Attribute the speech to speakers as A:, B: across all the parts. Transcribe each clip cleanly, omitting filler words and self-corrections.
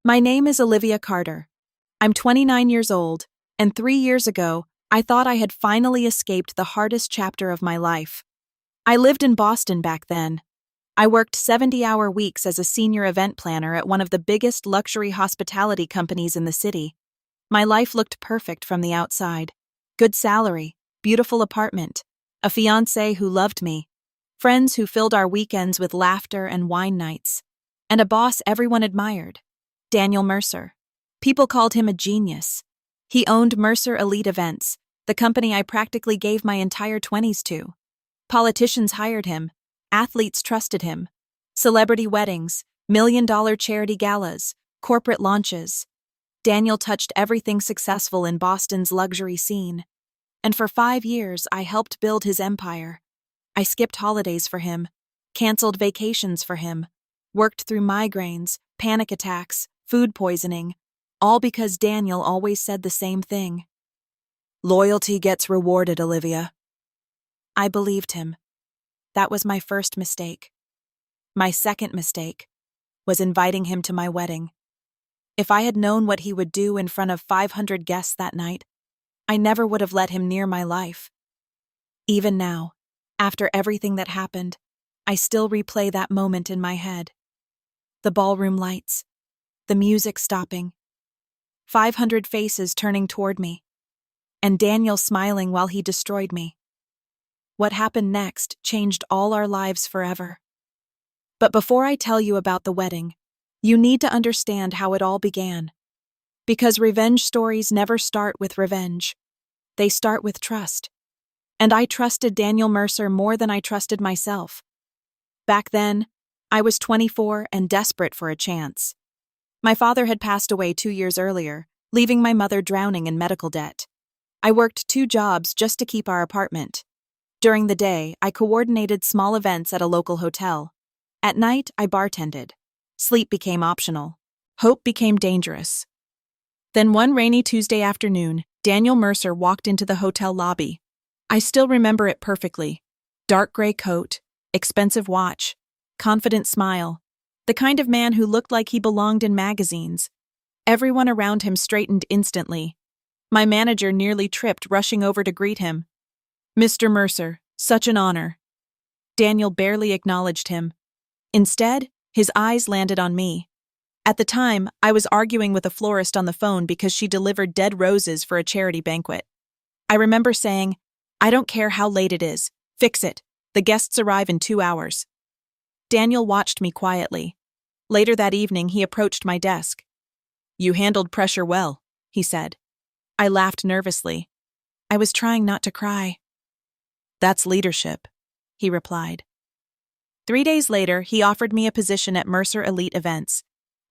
A: My name is Olivia Carter. I'm 29 years old, and 3 years ago, I thought I had finally escaped the hardest chapter of my life. I lived in Boston back then. I worked 70-hour weeks as a senior event planner at one of the biggest luxury hospitality companies in the city. My life looked perfect from the outside. Good salary, beautiful apartment, a fiancé who loved me, friends who filled our weekends with laughter and wine nights, and a boss everyone admired, Daniel Mercer. People called him a genius. He owned Mercer Elite Events, the company I practically gave my entire 20s to. Politicians hired him, athletes trusted him. Celebrity weddings, million-dollar charity galas, corporate launches. Daniel touched everything successful in Boston's luxury scene. And for 5 years, I helped build his empire. I skipped holidays for him, canceled vacations for him, worked through migraines, panic attacks, food poisoning, all because Daniel always said the same thing. Loyalty gets rewarded, Olivia. I believed him. That was my first mistake. My second mistake was inviting him to my wedding. If I had known what he would do in front of 500 guests that night, I never would have let him near my life. Even now, after everything that happened, I still replay that moment in my head. The ballroom lights, the music stopping, 500 faces turning toward me, and Daniel smiling while he destroyed me. What happened next changed all our lives forever. But before I tell you about the wedding, you need to understand how it all began. Because revenge stories never start with revenge. They start with trust. And I trusted Daniel Mercer more than I trusted myself. Back then, I was 24 and desperate for a chance. My father had passed away 2 years earlier, leaving my mother drowning in medical debt. I worked 2 jobs just to keep our apartment. During the day, I coordinated small events at a local hotel. At night, I bartended. Sleep became optional. Hope became dangerous. Then one rainy Tuesday afternoon, Daniel Mercer walked into the hotel lobby. I still remember it perfectly. Dark gray coat, expensive watch, confident smile. The kind of man who looked like he belonged in magazines. Everyone around him straightened instantly. My manager nearly tripped rushing over to greet him. Mr. Mercer, such an honor. Daniel barely acknowledged him. Instead, his eyes landed on me. At the time, I was arguing with a florist on the phone because she delivered dead roses for a charity banquet. I remember saying, "I don't care how late it is. Fix it. The guests arrive in 2 hours." Daniel watched me quietly. Later that evening, he approached my desk. "You handled pressure well," he said. I laughed nervously. I was trying not to cry. "That's leadership," he replied. 3 days later, he offered me a position at Mercer Elite Events.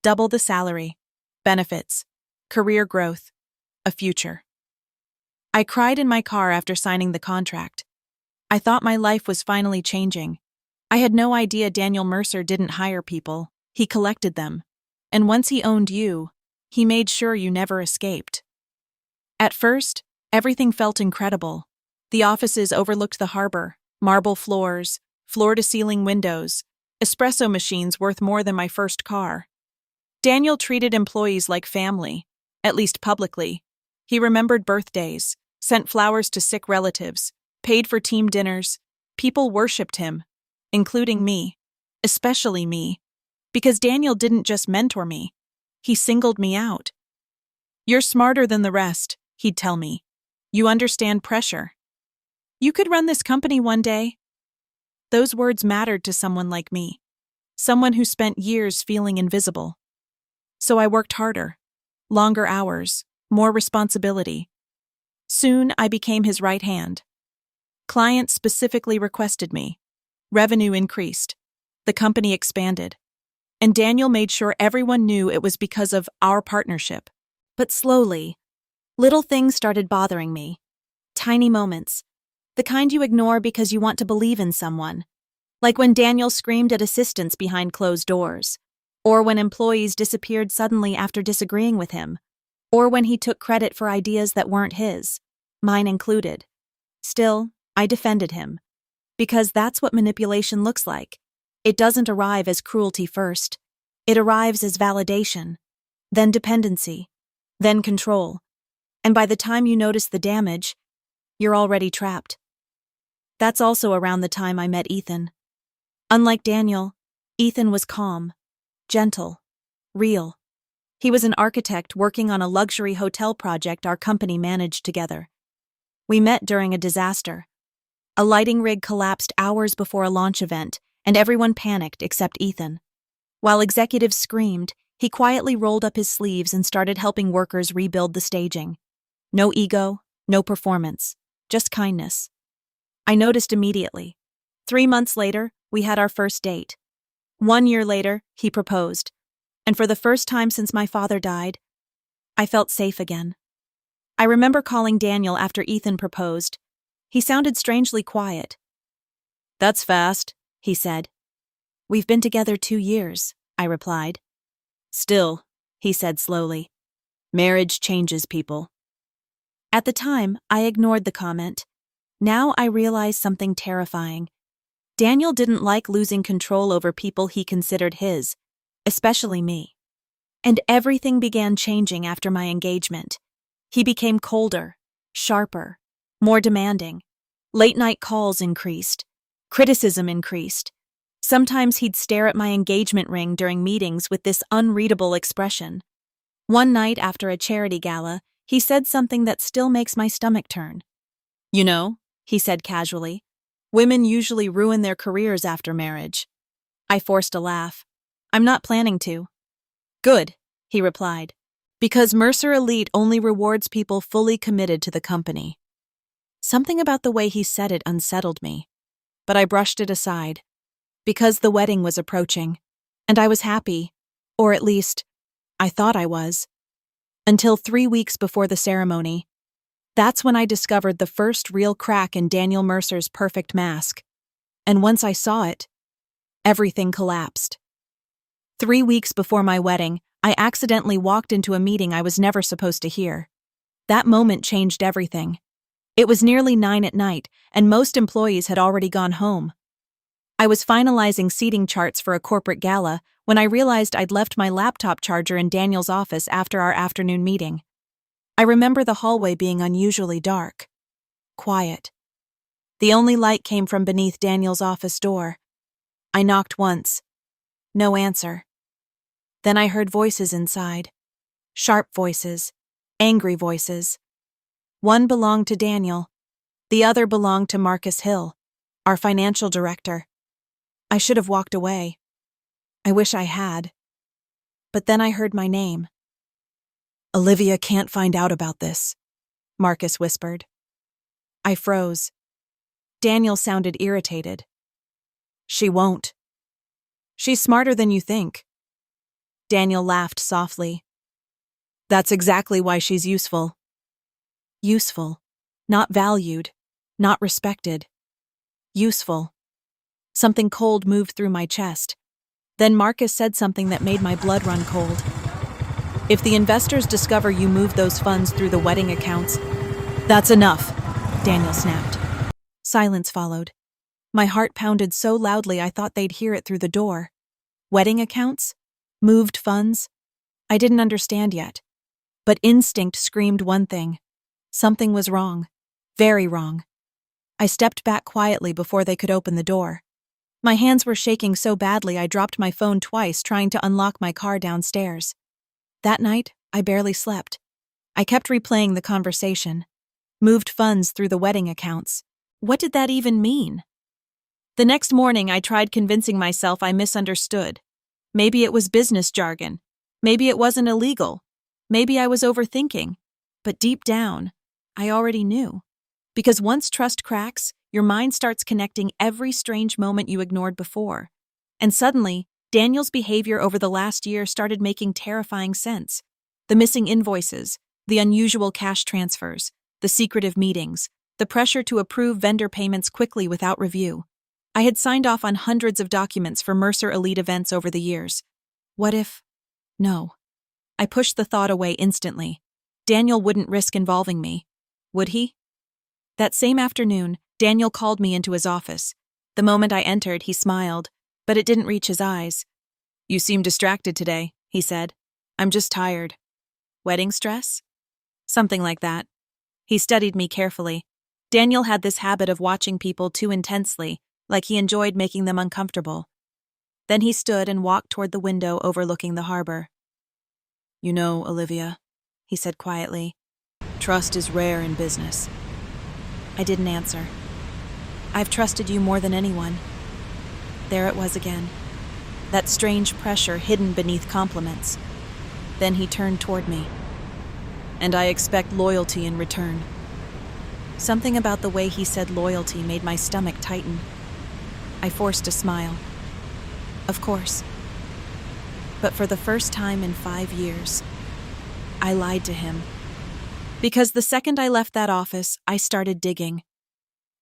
A: Double the salary, benefits, career growth, a future. I cried in my car after signing the contract. I thought my life was finally changing. I had no idea Daniel Mercer didn't hire people. He collected them. And once he owned you, he made sure you never escaped. At first, everything felt incredible. The offices overlooked the harbor, marble floors, floor-to-ceiling windows, espresso machines worth more than my first car. Daniel treated employees like family, at least publicly. He remembered birthdays, sent flowers to sick relatives, paid for team dinners. People worshipped him, including me, especially me, because Daniel didn't just mentor me. He singled me out. "You're smarter than the rest," he'd tell me. "You understand pressure. You could run this company one day." Those words mattered to someone like me, someone who spent years feeling invisible. So I worked harder, longer hours, more responsibility. Soon I became his right hand. Clients specifically requested me. Revenue increased. The company expanded. And Daniel made sure everyone knew it was because of our partnership. But slowly, little things started bothering me. Tiny moments. The kind you ignore because you want to believe in someone. Like when Daniel screamed at assistants behind closed doors. Or when employees disappeared suddenly after disagreeing with him. Or when he took credit for ideas that weren't his, mine included. Still, I defended him. Because that's what manipulation looks like. It doesn't arrive as cruelty first. It arrives as validation. then dependency, then control. And by the time you notice the damage, you're already trapped. That's also around the time I met Ethan. Unlike Daniel, Ethan was calm, gentle, real. He was an architect working on a luxury hotel project our company managed together. We met during a disaster. A lighting rig collapsed hours before a launch event, and everyone panicked except Ethan. While executives screamed, he quietly rolled up his sleeves and started helping workers rebuild the staging. No ego, no performance, just kindness. I noticed immediately. 3 months later, we had our first date. 1 year later, he proposed. And for the first time since my father died, I felt safe again. I remember calling Daniel after Ethan proposed. He sounded strangely quiet. "That's fast," he said. "We've been together 2 years," I replied. "Still," he said slowly, "marriage changes people." At the time, I ignored the comment. Now I realize something terrifying. Daniel didn't like losing control over people he considered his, especially me. And everything began changing after my engagement. He became colder, sharper, more demanding. Late-night calls increased. Criticism increased. Sometimes he'd stare at my engagement ring during meetings with this unreadable expression. One night after a charity gala, he said something that still makes my stomach turn. "You know," he said casually, "women usually ruin their careers after marriage." I forced a laugh. "I'm not planning to." "Good," he replied, "because Mercer Elite only rewards people fully committed to the company." Something about the way he said it unsettled me, but I brushed it aside, because the wedding was approaching, and I was happy, or at least, I thought I was. Until 3 weeks before the ceremony. That's when I discovered the first real crack in Daniel Mercer's perfect mask. And once I saw it, everything collapsed. 3 weeks before my wedding, I accidentally walked into a meeting I was never supposed to hear. That moment changed everything. It was nearly 9 at night, and most employees had already gone home. I was finalizing seating charts for a corporate gala when I realized I'd left my laptop charger in Daniel's office after our afternoon meeting. I remember the hallway being unusually dark. Quiet. The only light came from beneath Daniel's office door. I knocked once. No answer. Then I heard voices inside. Sharp voices. Angry voices. One belonged to Daniel. The other belonged to Marcus Hill, our financial director. I should have walked away. I wish I had. But then I heard my name. "Olivia can't find out about this," Marcus whispered. I froze. Daniel sounded irritated. "She won't. She's smarter than you think." Daniel laughed softly. "That's exactly why she's useful." Useful. Not valued. Not respected. Useful. Something cold moved through my chest. Then Marcus said something that made my blood run cold. "If the investors discover you moved those funds through the wedding accounts..." "That's enough," Daniel snapped. Silence followed. My heart pounded so loudly I thought they'd hear it through the door. Wedding accounts? Moved funds? I didn't understand yet. But instinct screamed one thing. Something was wrong. Very wrong. I stepped back quietly before they could open the door. My hands were shaking so badly I dropped my phone twice trying to unlock my car downstairs. That night, I barely slept. I kept replaying the conversation. Moved funds through the wedding accounts. What did that even mean? The next morning, I tried convincing myself I misunderstood. Maybe it was business jargon. Maybe it wasn't illegal. Maybe I was overthinking. But deep down, I already knew. Because once trust cracks, your mind starts connecting every strange moment you ignored before. And suddenly, Daniel's behavior over the last year started making terrifying sense. The missing invoices, the unusual cash transfers, the secretive meetings, the pressure to approve vendor payments quickly without review. I had signed off on hundreds of documents for Mercer Elite events over the years. What if? No. I pushed the thought away instantly. Daniel wouldn't risk involving me. Would he? That same afternoon, Daniel called me into his office. The moment I entered, he smiled, but it didn't reach his eyes. "You seem distracted today," he said. I'm just tired. Wedding stress? Something like that. He studied me carefully. Daniel had this habit of watching people too intensely, like he enjoyed making them uncomfortable. Then he stood and walked toward the window overlooking the harbor. You know, Olivia, he said quietly, trust is rare in business. I didn't answer. I've trusted you more than anyone. There it was again. That strange pressure hidden beneath compliments. Then he turned toward me. And I expect loyalty in return. Something about the way he said loyalty made my stomach tighten. I forced a smile. Of course. But for the first time in 5 years, I lied to him. Because the second I left that office, I started digging.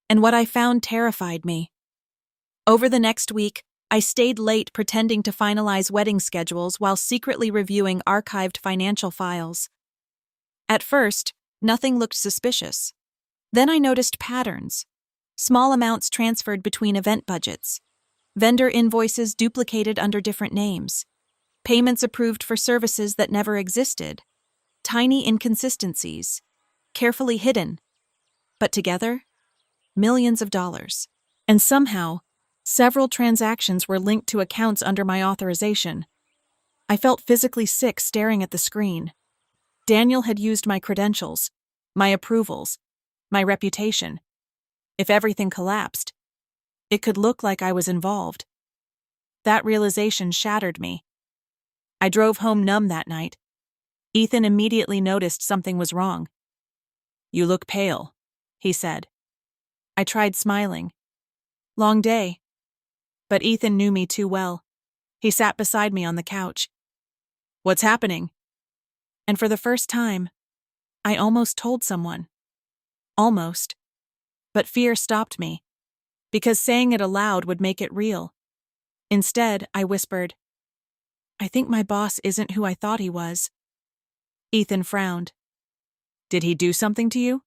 A: And what I found terrified me. Over the next week, I stayed late pretending to finalize wedding schedules while secretly reviewing archived financial files. At first, nothing looked suspicious. Then I noticed patterns. Small amounts transferred between event budgets. Vendor invoices duplicated under different names. Payments approved for services that never existed. Tiny inconsistencies. Carefully hidden. But together, millions of dollars. And somehow, several transactions were linked to accounts under my authorization. I felt physically sick staring at the screen. Daniel had used my credentials, my approvals, my reputation. If everything collapsed, it could look like I was involved. That realization shattered me. I drove home numb that night. Ethan immediately noticed something was wrong. You look pale, he said. I tried smiling. Long day. But Ethan knew me too well. He sat beside me on the couch. What's happening? And for the first time, I almost told someone. Almost. But fear stopped me, because saying it aloud would make it real. Instead, I whispered, I think my boss isn't who I thought he was. Ethan frowned. Did he do something to you?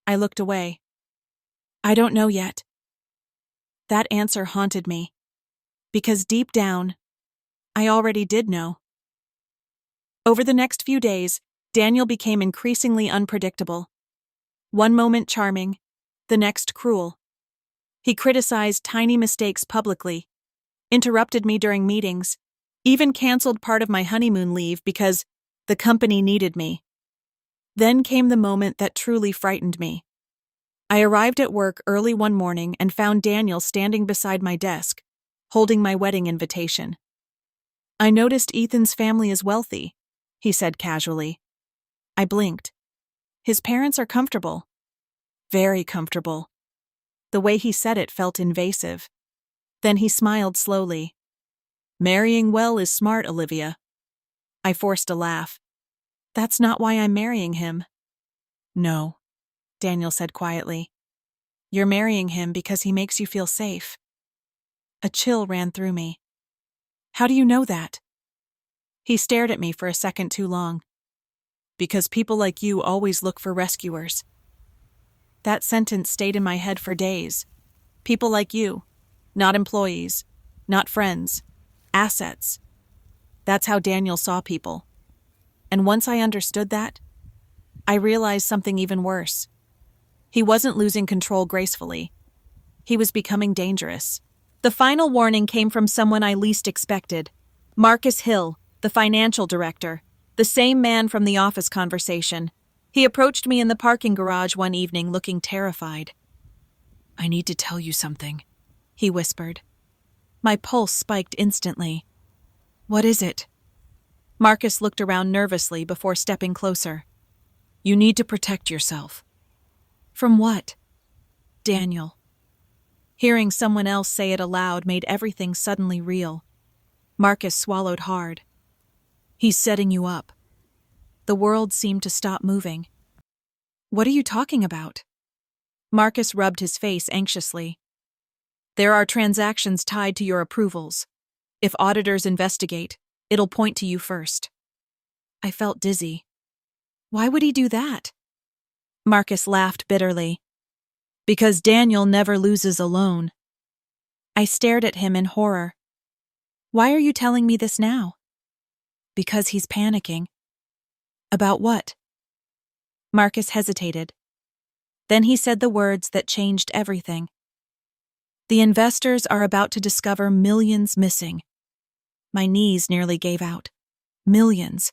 A: I looked away. I don't know yet. That answer haunted me, because deep down, I already did know. Over the next few days, Daniel became increasingly unpredictable. One moment charming, the next cruel. He criticized tiny mistakes publicly, interrupted me during meetings, even canceled part of my honeymoon leave because the company needed me. Then came the moment that truly frightened me. I arrived at work early one morning and found Daniel standing beside my desk, holding my wedding invitation. I noticed Ethan's family is wealthy, he said casually. I blinked. His parents are comfortable. Very comfortable. The way he said it felt invasive. Then he smiled slowly. Marrying well is smart, Olivia. I forced a laugh. That's not why I'm marrying him. No, Daniel said quietly. You're marrying him because he makes you feel safe. A chill ran through me. How do you know that? He stared at me for a second too long. Because people like you always look for rescuers. That sentence stayed in my head for days. People like you. Not employees. Not friends. Assets. That's how Daniel saw people. And once I understood that, I realized something even worse. He wasn't losing control gracefully. He was becoming dangerous. The final warning came from someone I least expected. Marcus Hill, the financial director, the same man from the office conversation. He approached me in the parking garage one evening looking terrified. I need to tell you something, he whispered. My pulse spiked instantly. What is it? Marcus looked around nervously before stepping closer. You need to protect yourself. From what? Daniel. Hearing someone else say it aloud made everything suddenly real. Marcus swallowed hard. He's setting you up. The world seemed to stop moving. What are you talking about? Marcus rubbed his face anxiously. There are transactions tied to your approvals. If auditors investigate, it'll point to you first. I felt dizzy. Why would he do that? Marcus laughed bitterly. Because Daniel never loses alone. I stared at him in horror. Why are you telling me this now? Because he's panicking. About what? Marcus hesitated. Then he said the words that changed everything. The investors are about to discover millions missing. My knees nearly gave out. Millions.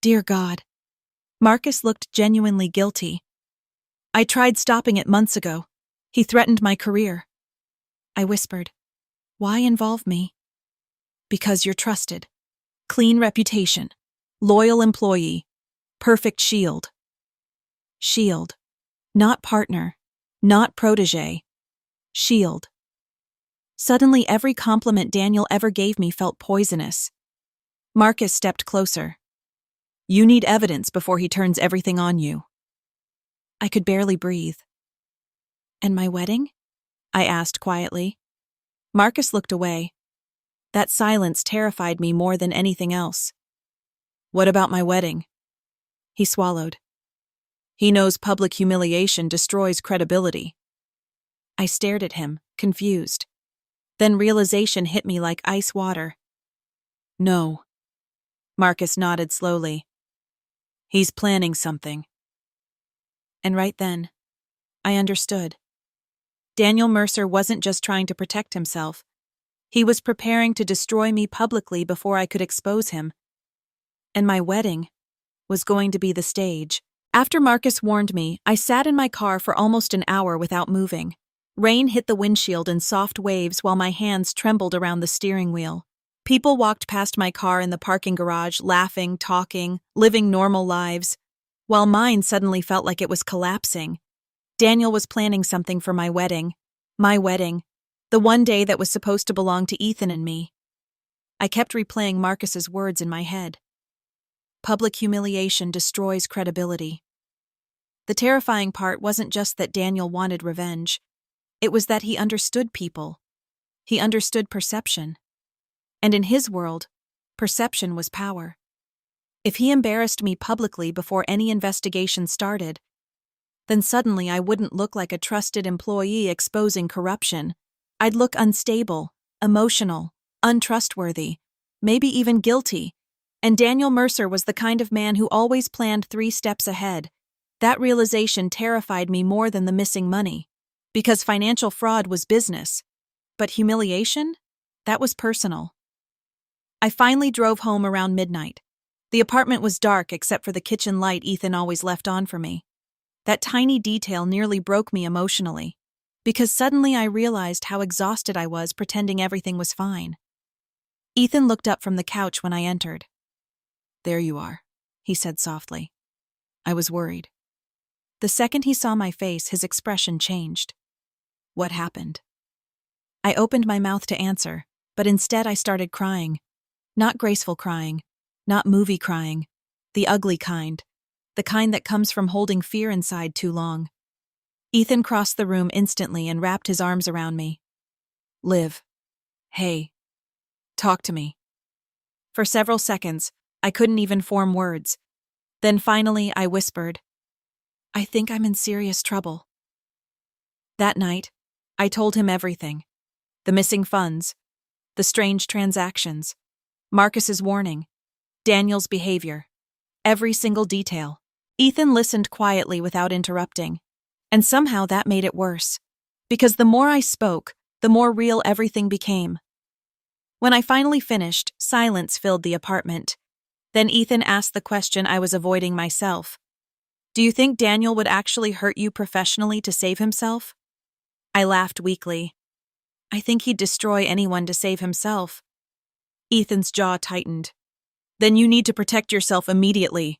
A: Dear God. Marcus looked genuinely guilty. I tried stopping it months ago. He threatened my career. I whispered, why involve me? Because you're trusted. Clean reputation. Loyal employee. Perfect shield. Shield. Not partner. Not protege. Shield. Suddenly, every compliment Daniel ever gave me felt poisonous. Marcus stepped closer. You need evidence before he turns everything on you. I could barely breathe. And my wedding? I asked quietly. Marcus looked away. That silence terrified me more than anything else. What about my wedding? He swallowed. He knows public humiliation destroys credibility. I stared at him, confused. Then realization hit me like ice water. No. Marcus nodded slowly. He's planning something. And right then, I understood. Daniel Mercer wasn't just trying to protect himself. He was preparing to destroy me publicly before I could expose him. And my wedding was going to be the stage. After Marcus warned me, I sat in my car for almost an hour without moving. Rain hit the windshield in soft waves while my hands trembled around the steering wheel. People walked past my car in the parking garage, laughing, talking, living normal lives, while mine suddenly felt like it was collapsing. Daniel was planning something for my wedding. My wedding. The one day that was supposed to belong to Ethan and me. I kept replaying Marcus's words in my head. Public humiliation destroys credibility. The terrifying part wasn't just that Daniel wanted revenge. It was that he understood people. He understood perception. And in his world, perception was power. If he embarrassed me publicly before any investigation started, then suddenly I wouldn't look like a trusted employee exposing corruption. I'd look unstable, emotional, untrustworthy, maybe even guilty. And Daniel Mercer was the kind of man who always planned 3 steps ahead. That realization terrified me more than the missing money. Because financial fraud was business. But humiliation? That was personal. I finally drove home around midnight. The apartment was dark except for the kitchen light Ethan always left on for me. That tiny detail nearly broke me emotionally. Because suddenly I realized how exhausted I was pretending everything was fine. Ethan looked up from the couch when I entered. There you are, he said softly. I was worried. The second he saw my face, his expression changed. What happened? I opened my mouth to answer, but instead I started crying. Not graceful crying, not movie crying, the ugly kind, the kind that comes from holding fear inside too long. Ethan crossed the room instantly and wrapped his arms around me. Liv. Hey. Talk to me. For several seconds, I couldn't even form words. Then finally, I whispered, I think I'm in serious trouble. That night, I told him everything. The missing funds, the strange transactions, Marcus's warning, Daniel's behavior, every single detail. Ethan listened quietly without interrupting. And somehow that made it worse. Because the more I spoke, the more real everything became. When I finally finished, silence filled the apartment. Then Ethan asked the question I was avoiding myself. Do you think Daniel would actually hurt you professionally to save himself? I laughed weakly. I think he'd destroy anyone to save himself. Ethan's jaw tightened. Then you need to protect yourself immediately.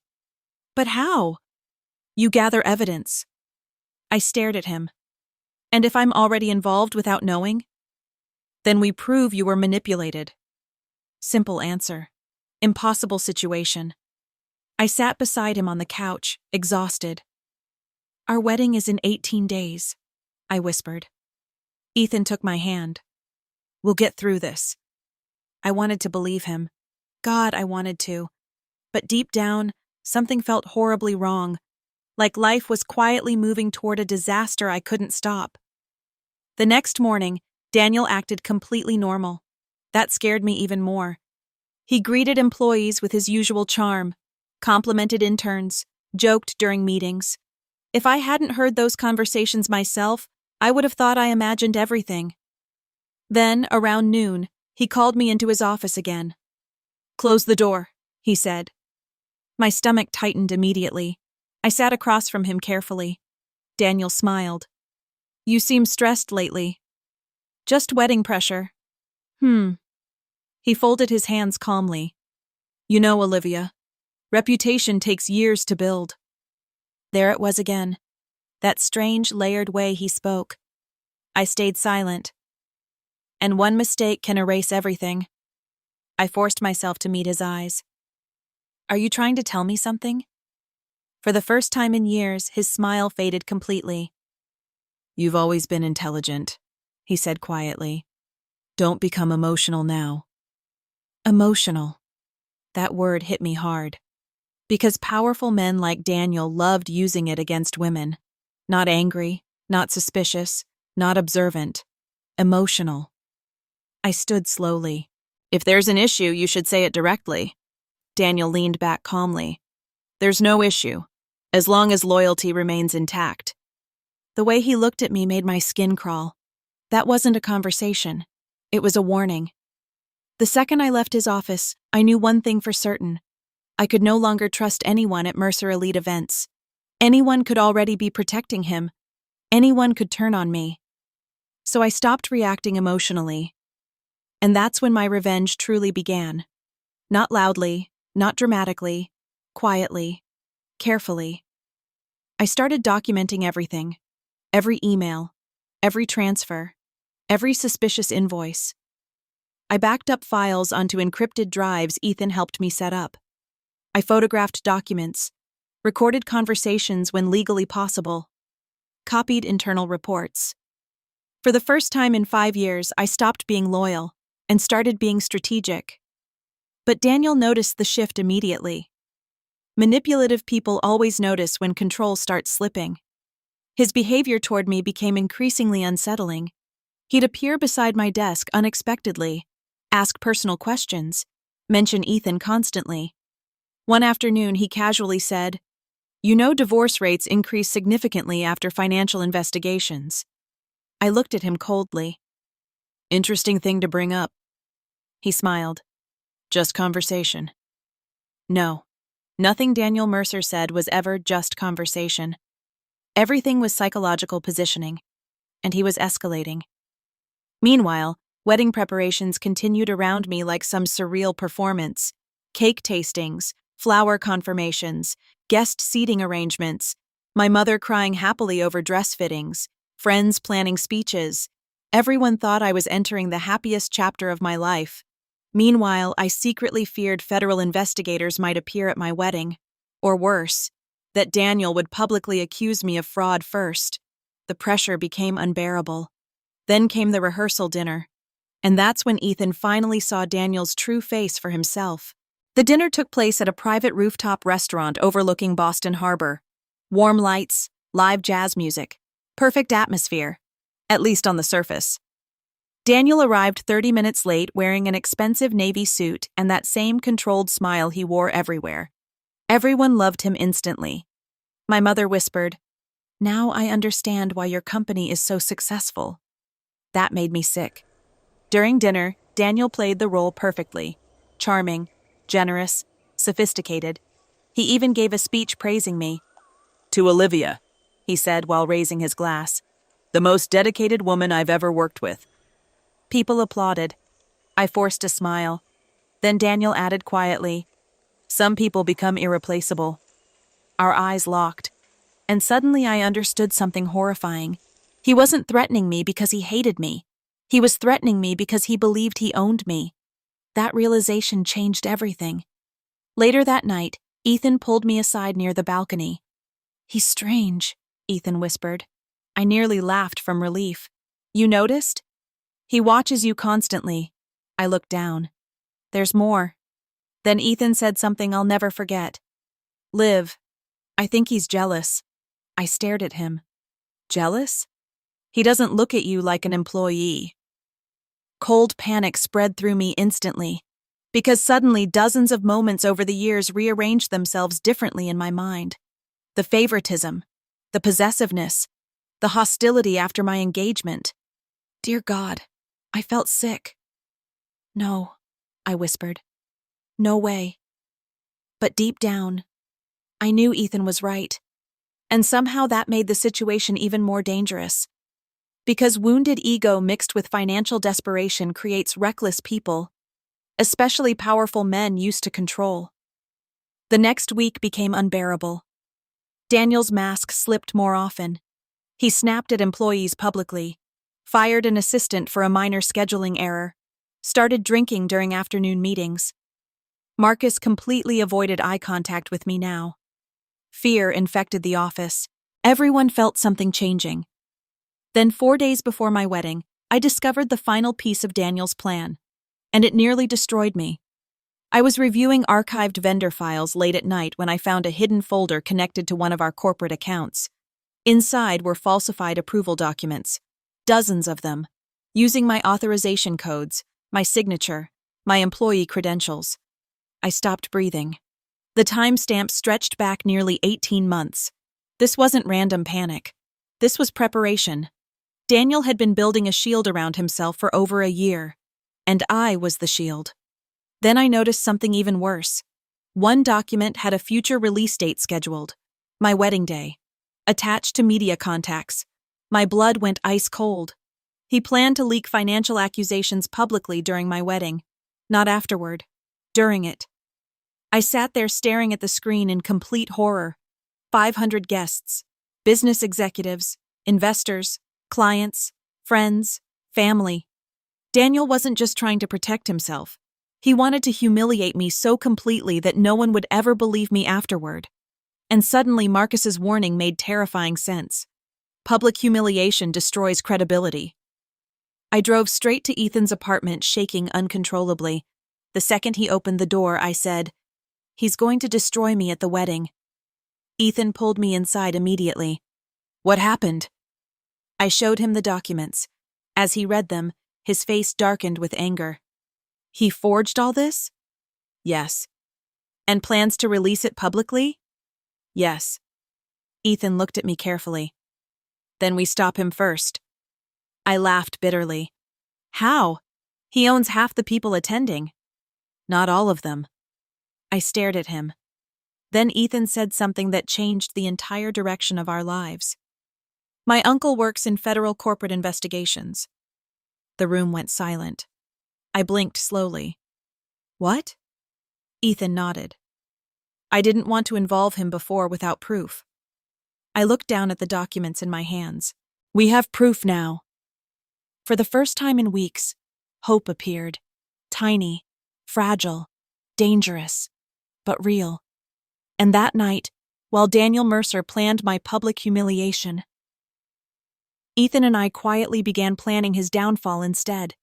A: But how? You gather evidence. I stared at him. And if I'm already involved without knowing? Then we prove you were manipulated. Simple answer. Impossible situation. I sat beside him on the couch, exhausted. Our wedding is in 18 days, I whispered. Ethan took my hand. We'll get through this. I wanted to believe him. God, I wanted to. But deep down, something felt horribly wrong. Like life was quietly moving toward a disaster I couldn't stop. The next morning, Daniel acted completely normal. That scared me even more. He greeted employees with his usual charm, complimented interns, joked during meetings. If I hadn't heard those conversations myself, I would have thought I imagined everything. Then, around noon, he called me into his office again. "Close the door," he said. My stomach tightened immediately. I sat across from him carefully. Daniel smiled. "You seem stressed lately." "Just wedding pressure." He folded his hands calmly. "You know, Olivia, reputation takes years to build." There it was again, that strange, layered way he spoke. I stayed silent. "And one mistake can erase everything." I forced myself to meet his eyes. "Are you trying to tell me something?" For the first time in years, his smile faded completely. "You've always been intelligent," he said quietly. "Don't become emotional now." Emotional. That word hit me hard. Because powerful men like Daniel loved using it against women. Not angry, not suspicious, not observant. Emotional. I stood slowly. "If there's an issue, you should say it directly." Daniel leaned back calmly. "There's no issue, as long as loyalty remains intact." The way he looked at me made my skin crawl. That wasn't a conversation. It was a warning. The second I left his office, I knew one thing for certain. I could no longer trust anyone at Mercer Elite events. Anyone could already be protecting him. Anyone could turn on me. So I stopped reacting emotionally. And that's when my revenge truly began. Not loudly, not dramatically, quietly, carefully. I started documenting everything. Every email, every transfer, every suspicious invoice. I backed up files onto encrypted drives Ethan helped me set up. I photographed documents, recorded conversations when legally possible, copied internal reports. For the first time in 5 years, I stopped being loyal and started being strategic. But Daniel noticed the shift immediately. Manipulative people always notice when control starts slipping. His behavior toward me became increasingly unsettling. He'd appear beside my desk unexpectedly, ask personal questions, mention Ethan constantly. One afternoon, he casually said, "You know, divorce rates increase significantly after financial investigations." I looked at him coldly. "Interesting thing to bring up." He smiled. "Just conversation." No, nothing Daniel Mercer said was ever just conversation. Everything was psychological positioning, and he was escalating. Meanwhile, wedding preparations continued around me like some surreal performance. Cake tastings, flower confirmations, guest seating arrangements, my mother crying happily over dress fittings, friends planning speeches. Everyone thought I was entering the happiest chapter of my life. Meanwhile, I secretly feared federal investigators might appear at my wedding. Or worse, that Daniel would publicly accuse me of fraud first. The pressure became unbearable. Then came the rehearsal dinner. And that's when Ethan finally saw Daniel's true face for himself. The dinner took place at a private rooftop restaurant overlooking Boston Harbor. Warm lights, live jazz music, perfect atmosphere, at least on the surface. Daniel arrived 30 minutes late wearing an expensive navy suit and that same controlled smile he wore everywhere. Everyone loved him instantly. My mother whispered, "Now I understand why your company is so successful." That made me sick. During dinner, Daniel played the role perfectly. Charming, generous, sophisticated. He even gave a speech praising me. "To Olivia," he said while raising his glass, "the most dedicated woman I've ever worked with." People applauded. I forced a smile. Then Daniel added quietly, "Some people become irreplaceable." Our eyes locked. And suddenly I understood something horrifying. He wasn't threatening me because he hated me. He was threatening me because he believed he owned me. That realization changed everything. Later that night, Ethan pulled me aside near the balcony. "He's strange," Ethan whispered. I nearly laughed from relief. "You noticed?" "He watches you constantly." I looked down. "There's more." Then Ethan said something I'll never forget. "Liv, I think he's jealous." I stared at him. "Jealous?" "He doesn't look at you like an employee." Cold panic spread through me instantly. Because suddenly dozens of moments over the years rearranged themselves differently in my mind. The favoritism, the possessiveness, the hostility after my engagement. Dear God, I felt sick. No, I whispered. No way. But deep down, I knew Ethan was right. And somehow that made the situation even more dangerous. Because wounded ego mixed with financial desperation creates reckless people, especially powerful men used to control. The next week became unbearable. Daniel's mask slipped more often. He snapped at employees publicly, fired an assistant for a minor scheduling error, started drinking during afternoon meetings. Marcus completely avoided eye contact with me now. Fear infected the office. Everyone felt something changing. Then 4 days before my wedding, I discovered the final piece of Daniel's plan, and it nearly destroyed me. I was reviewing archived vendor files late at night when I found a hidden folder connected to one of our corporate accounts. Inside were falsified approval documents, dozens of them, using my authorization codes, my signature, my employee credentials. I stopped breathing. The timestamp stretched back nearly 18 months. This wasn't random panic. This was preparation. Daniel had been building a shield around himself for over a year, and I was the shield. Then I noticed something even worse. One document had a future release date scheduled, my wedding day, attached to media contacts. My blood went ice cold. He planned to leak financial accusations publicly during my wedding, not afterward, during it. I sat there staring at the screen in complete horror. 500 guests, business executives, investors, clients, friends, family. Daniel wasn't just trying to protect himself. He wanted to humiliate me so completely that no one would ever believe me afterward. And suddenly Marcus's warning made terrifying sense. Public humiliation destroys credibility. I drove straight to Ethan's apartment, shaking uncontrollably. The second he opened the door, I said, "He's going to destroy me at the wedding." Ethan pulled me inside immediately. "What happened?" I showed him the documents. As he read them, his face darkened with anger. "He forged all this?" "Yes." "And plans to release it publicly?" "Yes." Ethan looked at me carefully. "Then we stop him first." I laughed bitterly. "How? He owns half the people attending." "Not all of them." I stared at him. Then Ethan said something that changed the entire direction of our lives. "My uncle works in federal corporate investigations." The room went silent. I blinked slowly. "What?" Ethan nodded. I didn't want to involve him before without proof. I looked down at the documents in my hands. "We have proof now." For the first time in weeks, hope appeared. Tiny, fragile, dangerous, but real. And that night, while Daniel Mercer planned my public humiliation, Ethan and I quietly began planning his downfall instead.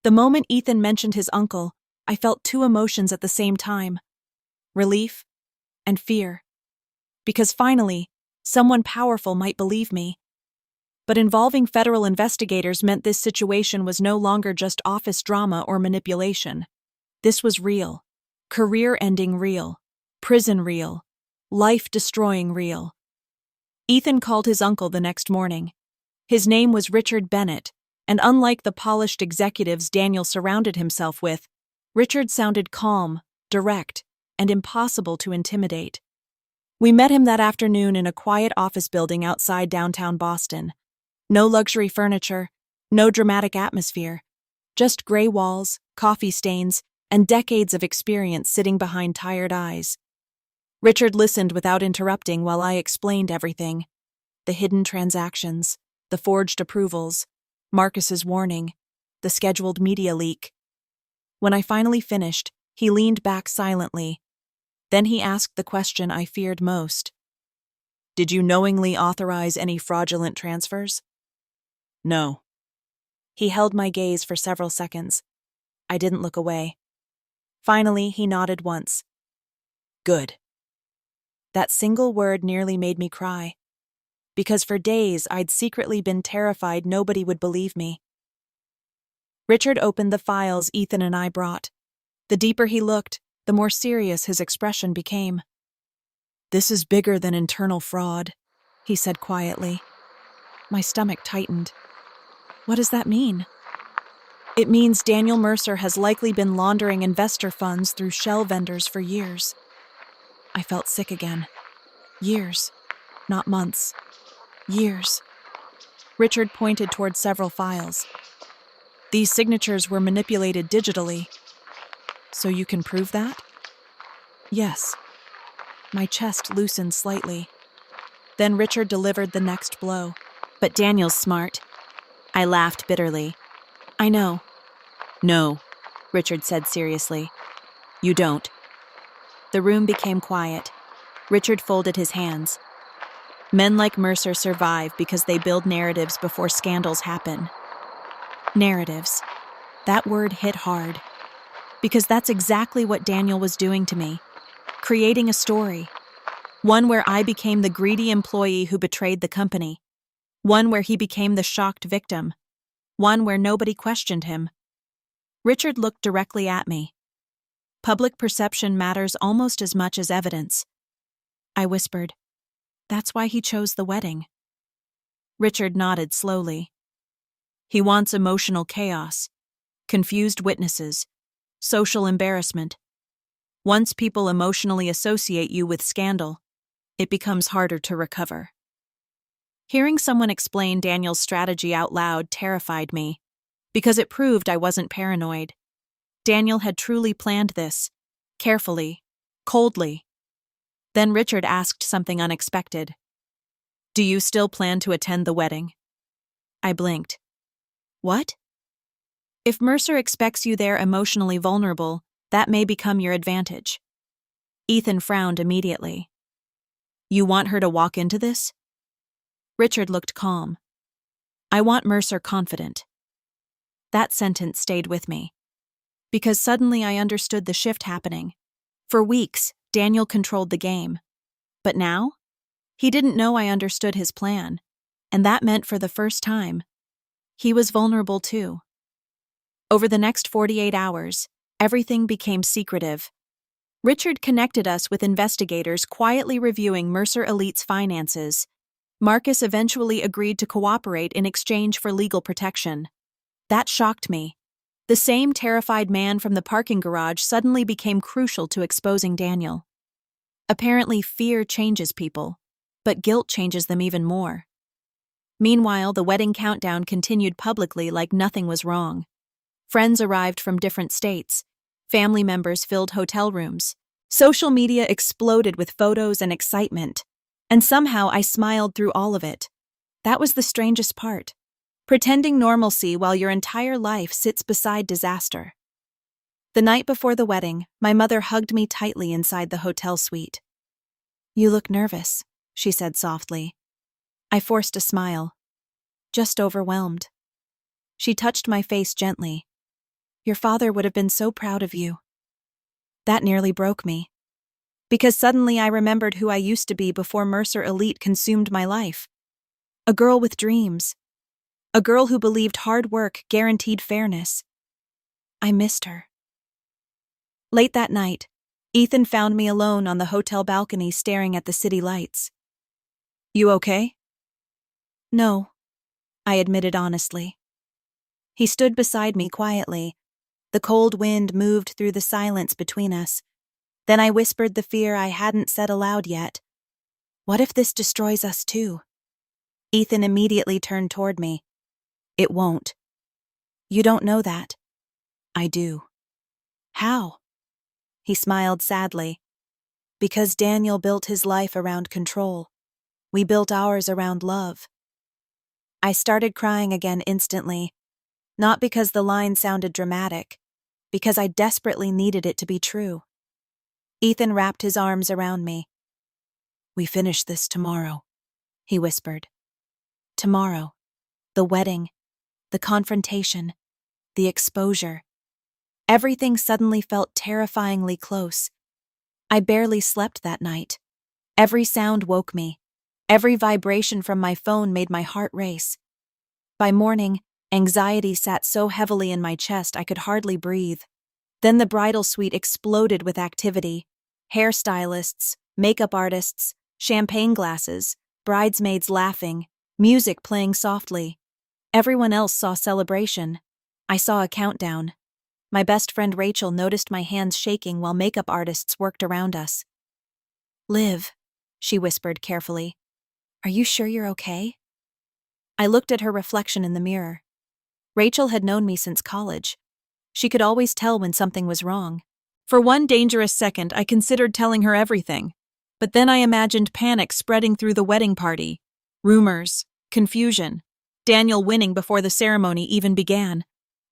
A: The moment Ethan mentioned his uncle, I felt two emotions at the same time: relief and fear. Because finally, someone powerful might believe me. But involving federal investigators meant this situation was no longer just office drama or manipulation. This was real. Career-ending real. Prison real. Life-destroying real. Ethan called his uncle the next morning. His name was Richard Bennett, and unlike the polished executives Daniel surrounded himself with, Richard sounded calm, direct, and impossible to intimidate. We met him that afternoon in a quiet office building outside downtown Boston. No luxury furniture, no dramatic atmosphere, just gray walls, coffee stains, and decades of experience sitting behind tired eyes. Richard listened without interrupting while I explained everything: the hidden transactions, the forged approvals, Marcus's warning, the scheduled media leak. When I finally finished, he leaned back silently. Then he asked the question I feared most. "Did you knowingly authorize any fraudulent transfers?" "No." He held my gaze for several seconds. I didn't look away. Finally, he nodded once. "Good." That single word nearly made me cry. Because for days I'd secretly been terrified nobody would believe me. Richard opened the files Ethan and I brought. The deeper he looked, the more serious his expression became. "This is bigger than internal fraud," he said quietly. My stomach tightened. What does that mean? It means Daniel Mercer has likely been laundering investor funds through shell vendors for years. I felt sick again. Years. Not months. Years. Richard pointed toward several files. "These signatures were manipulated digitally. So you can prove that?" "Yes." My chest loosened slightly. Then Richard delivered the next blow. "But Daniel's smart." I laughed bitterly. "I know." "No," Richard said seriously. "You don't." The room became quiet. Richard folded his hands. "Men like Mercer survive because they build narratives before scandals happen." Narratives. That word hit hard. Because that's exactly what Daniel was doing to me. Creating a story. One where I became the greedy employee who betrayed the company. One where he became the shocked victim. One where nobody questioned him. Richard looked directly at me. "Public perception matters almost as much as evidence." I whispered, "That's why he chose the wedding." Richard nodded slowly. "He wants emotional chaos, confused witnesses, social embarrassment. Once people emotionally associate you with scandal, it becomes harder to recover." Hearing someone explain Daniel's strategy out loud terrified me, because it proved I wasn't paranoid. Daniel had truly planned this, carefully, coldly. Then Richard asked something unexpected. "Do you still plan to attend the wedding?" I blinked. "What?" "If Mercer expects you there emotionally vulnerable, that may become your advantage." Ethan frowned immediately. "You want her to walk into this?" Richard looked calm. "I want Mercer confident." That sentence stayed with me. Because suddenly I understood the shift happening. For weeks, Daniel controlled the game. But now? He didn't know I understood his plan. And that meant for the first time, he was vulnerable too. Over the next 48 hours, everything became secretive. Richard connected us with investigators quietly reviewing Mercer Elite's finances. Marcus eventually agreed to cooperate in exchange for legal protection. That shocked me. The same terrified man from the parking garage suddenly became crucial to exposing Daniel. Apparently, fear changes people, but guilt changes them even more. Meanwhile, the wedding countdown continued publicly like nothing was wrong. Friends arrived from different states. Family members filled hotel rooms. Social media exploded with photos and excitement. And somehow I smiled through all of it. That was the strangest part. Pretending normalcy while your entire life sits beside disaster. The night before the wedding, my mother hugged me tightly inside the hotel suite. "You look nervous," she said softly. I forced a smile. "Just overwhelmed." She touched my face gently. "Your father would have been so proud of you." That nearly broke me. Because suddenly I remembered who I used to be before Mercer Elite consumed my life. A girl with dreams. A girl who believed hard work guaranteed fairness. I missed her. Late that night, Ethan found me alone on the hotel balcony staring at the city lights. "You okay?" "No," I admitted honestly. He stood beside me quietly. The cold wind moved through the silence between us. Then I whispered the fear I hadn't said aloud yet. "What if this destroys us too?" Ethan immediately turned toward me. "It won't." "You don't know that." "I do." "How?" He smiled sadly. "Because Daniel built his life around control. We built ours around love." I started crying again instantly, not because the line sounded dramatic, because I desperately needed it to be true. Ethan wrapped his arms around me. "We finish this tomorrow," he whispered. Tomorrow. The wedding. The confrontation. The exposure. Everything suddenly felt terrifyingly close. I barely slept that night. Every sound woke me. Every vibration from my phone made my heart race. By morning, anxiety sat so heavily in my chest I could hardly breathe. Then the bridal suite exploded with activity. Hairstylists, makeup artists, champagne glasses, bridesmaids laughing, music playing softly. Everyone else saw celebration. I saw a countdown. My best friend Rachel noticed my hands shaking while makeup artists worked around us. "Liv," she whispered carefully, "are you sure you're okay?" I looked at her reflection in the mirror. Rachel had known me since college. She could always tell when something was wrong. For one dangerous second, I considered telling her everything. But then I imagined panic spreading through the wedding party. Rumors, confusion, Daniel winning before the ceremony even began.